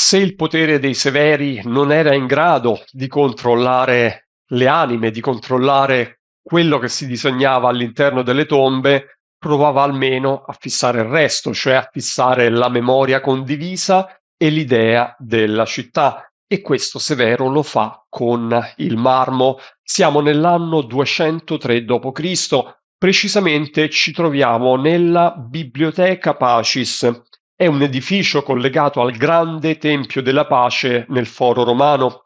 se il potere dei Severi non era in grado di controllare le anime, di controllare quello che si disegnava all'interno delle tombe, provava almeno a fissare il resto, cioè a fissare la memoria condivisa e l'idea della città. E questo Severo lo fa con il marmo. Siamo nell'anno 203 d.C., precisamente ci troviamo nella Bibliotheca Pacis. È un edificio collegato al grande Tempio della Pace nel Foro Romano.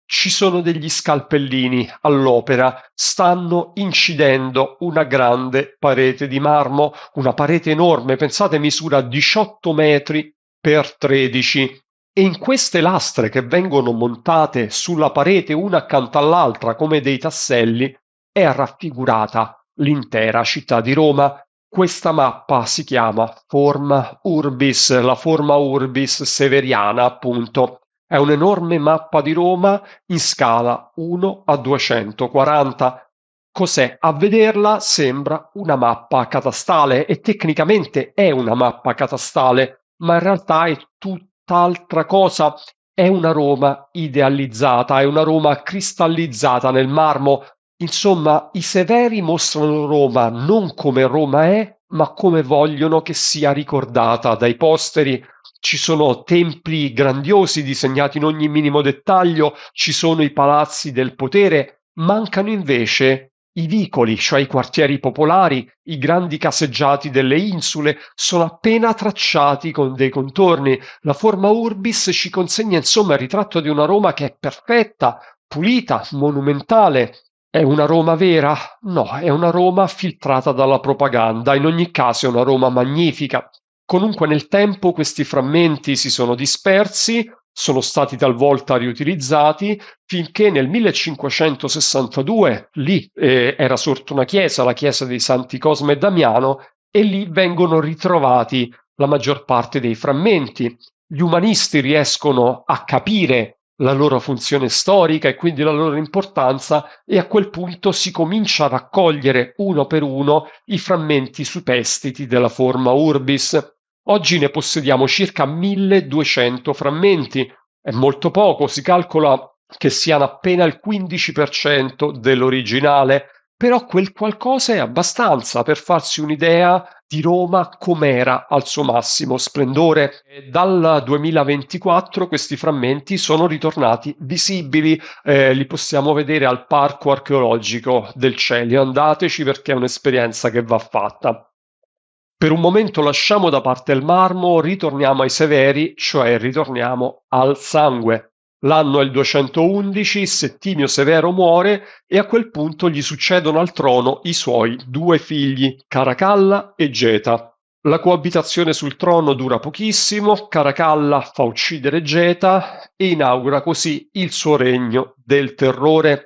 Ci sono degli scalpellini all'opera, stanno incidendo una grande parete di marmo, una parete enorme, pensate misura 18 metri per 13. E in queste lastre che vengono montate sulla parete una accanto all'altra come dei tasselli è raffigurata l'intera città di Roma. Questa mappa si chiama Forma Urbis, la Forma Urbis severiana appunto. È un'enorme mappa di Roma in scala 1 a 240. Cos'è? A vederla sembra una mappa catastale e tecnicamente è una mappa catastale, ma in realtà è tutt'altra cosa. È una Roma idealizzata, è una Roma cristallizzata nel marmo. Insomma, i Severi mostrano Roma non come Roma è, ma come vogliono che sia ricordata dai posteri. Ci sono templi grandiosi disegnati in ogni minimo dettaglio, ci sono i palazzi del potere, mancano invece i vicoli, cioè i quartieri popolari, i grandi caseggiati delle insule, sono appena tracciati con dei contorni. La Forma Urbis ci consegna insomma il ritratto di una Roma che è perfetta, pulita, monumentale. È una Roma vera? No, è una Roma filtrata dalla propaganda, in ogni caso è una Roma magnifica. Comunque nel tempo questi frammenti si sono dispersi, sono stati talvolta riutilizzati, finché nel 1562 lì era sorta una chiesa, la chiesa dei Santi Cosme e Damiano, e lì vengono ritrovati la maggior parte dei frammenti. Gli umanisti riescono a capire la loro funzione storica e quindi la loro importanza e a quel punto si comincia a raccogliere uno per uno i frammenti superstiti della Forma Urbis. Oggi ne possediamo circa 1200 frammenti, è molto poco, si calcola che siano appena il 15% dell'originale, però quel qualcosa è abbastanza per farsi un'idea di Roma com'era al suo massimo splendore. E dal 2024 questi frammenti sono ritornati visibili, li possiamo vedere al Parco Archeologico del Celio. Andateci perché è un'esperienza che va fatta. Per un momento lasciamo da parte il marmo, ritorniamo ai Severi, cioè ritorniamo al sangue. L'anno è il 211, Settimio Severo muore e a quel punto gli succedono al trono i suoi due figli, Caracalla e Geta. La coabitazione sul trono dura pochissimo, Caracalla fa uccidere Geta e inaugura così il suo regno del terrore.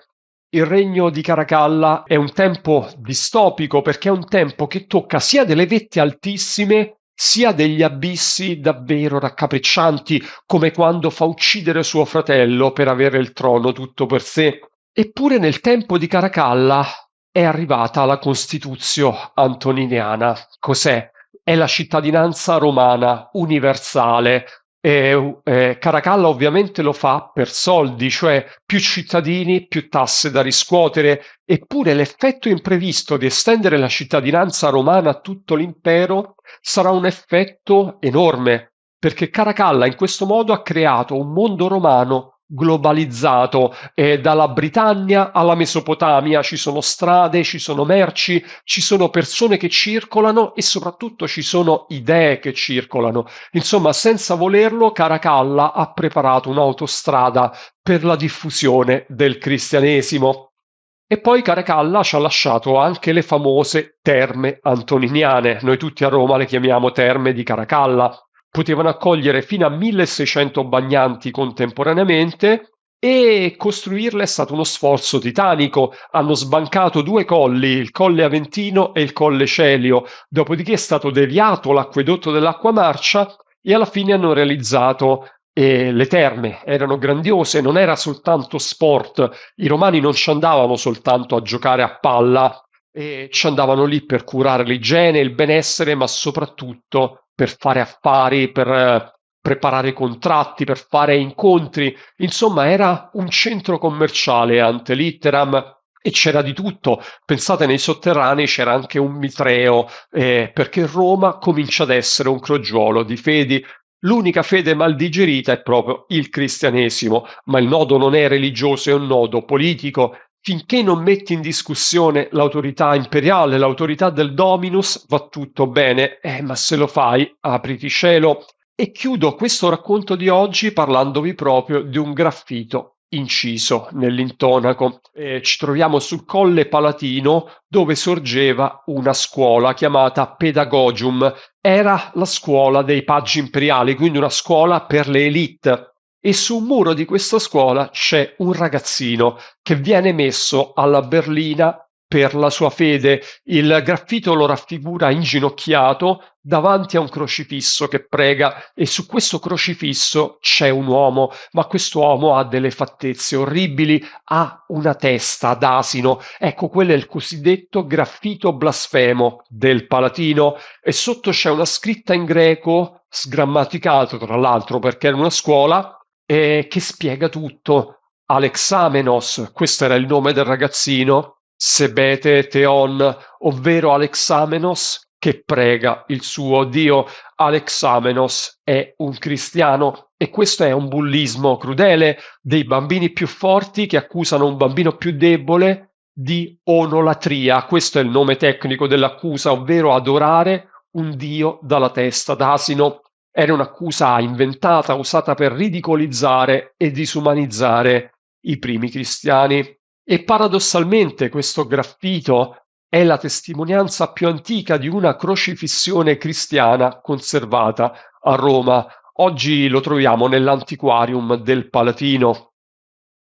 Il regno di Caracalla è un tempo distopico perché è un tempo che tocca sia delle vette altissime sia degli abissi davvero raccapriccianti, come quando fa uccidere suo fratello per avere il trono tutto per sé. Eppure nel tempo di Caracalla è arrivata la Costituzione antoniniana. Cos'è? È la cittadinanza romana universale. Caracalla ovviamente lo fa per soldi, cioè più cittadini, più tasse da riscuotere, eppure l'effetto imprevisto di estendere la cittadinanza romana a tutto l'impero sarà un effetto enorme, perché Caracalla in questo modo ha creato un mondo romano globalizzato, dalla Britannia alla Mesopotamia ci sono strade, ci sono merci, ci sono persone che circolano e soprattutto ci sono idee che circolano. Insomma, senza volerlo, Caracalla ha preparato un'autostrada per la diffusione del cristianesimo. E poi Caracalla ci ha lasciato anche le famose terme antoniniane. Noi tutti a Roma le chiamiamo terme di Caracalla. Potevano accogliere fino a 1600 bagnanti contemporaneamente e costruirle è stato uno sforzo titanico. Hanno sbancato due colli, il Colle Aventino e il Colle Celio, dopodiché è stato deviato l'acquedotto dell'Acqua Marcia e alla fine hanno realizzato le terme. Erano grandiose, non era soltanto sport, i romani non ci andavano soltanto a giocare a palla, ci andavano lì per curare l'igiene, il benessere, ma soprattutto per fare affari, per preparare contratti, per fare incontri. Insomma, era un centro commerciale ante litteram e c'era di tutto. Pensate, nei sotterranei c'era anche un mitreo, perché Roma comincia ad essere un crogiuolo di fedi. L'unica fede mal digerita è proprio il cristianesimo, ma il nodo non è religioso, è un nodo politico. Finché non metti in discussione l'autorità imperiale, l'autorità del dominus, va tutto bene, ma se lo fai, apriti cielo. E chiudo questo racconto di oggi parlandovi proprio di un graffito inciso nell'intonaco. Ci troviamo sul Colle Palatino, dove sorgeva una scuola chiamata Pedagogium. Era la scuola dei paggi imperiali, quindi una scuola per le elite. E su un muro di questa scuola c'è un ragazzino che viene messo alla berlina per la sua fede. Il graffito lo raffigura inginocchiato davanti a un crocifisso che prega, e su questo crocifisso c'è un uomo, ma quest'uomo ha delle fattezze orribili, ha una testa d'asino. Ecco, quello è il cosiddetto graffito blasfemo del Palatino, e sotto c'è una scritta in greco, sgrammaticato tra l'altro perché era una scuola, che spiega tutto. Alexamenos, questo era il nome del ragazzino, Sebete Theon, ovvero Alexamenos che prega il suo Dio. Alexamenos è un cristiano, e questo è un bullismo crudele dei bambini più forti che accusano un bambino più debole di onolatria. Questo è il nome tecnico dell'accusa, ovvero adorare un dio dalla testa d'asino. Era un'accusa inventata, usata per ridicolizzare e disumanizzare i primi cristiani. E paradossalmente questo graffito è la testimonianza più antica di una crocifissione cristiana conservata a Roma. Oggi lo troviamo nell'antiquarium del Palatino.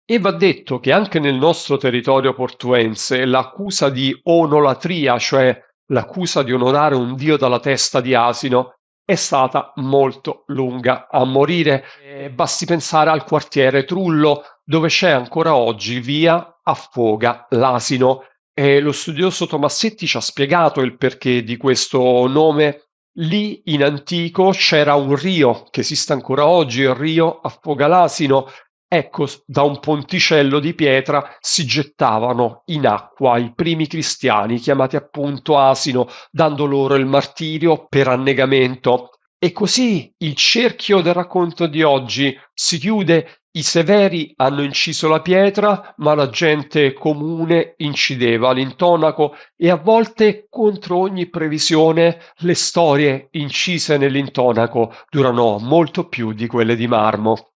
E va detto che anche nel nostro territorio portuense l'accusa di onolatria, cioè l'accusa di onorare un dio dalla testa di asino, è stata molto lunga a morire. Basti pensare al quartiere Trullo, dove c'è ancora oggi via Affoga l'asino. E lo studioso Tomassetti ci ha spiegato il perché di questo nome. Lì in antico c'era un rio che esiste ancora oggi, il rio Affoga l'asino. Ecco, da un ponticello di pietra si gettavano in acqua i primi cristiani, chiamati appunto asino, dando loro il martirio per annegamento. E così il cerchio del racconto di oggi si chiude. I severi hanno inciso la pietra, ma la gente comune incideva l'intonaco, e a volte, contro ogni previsione, le storie incise nell'intonaco durano molto più di quelle di marmo.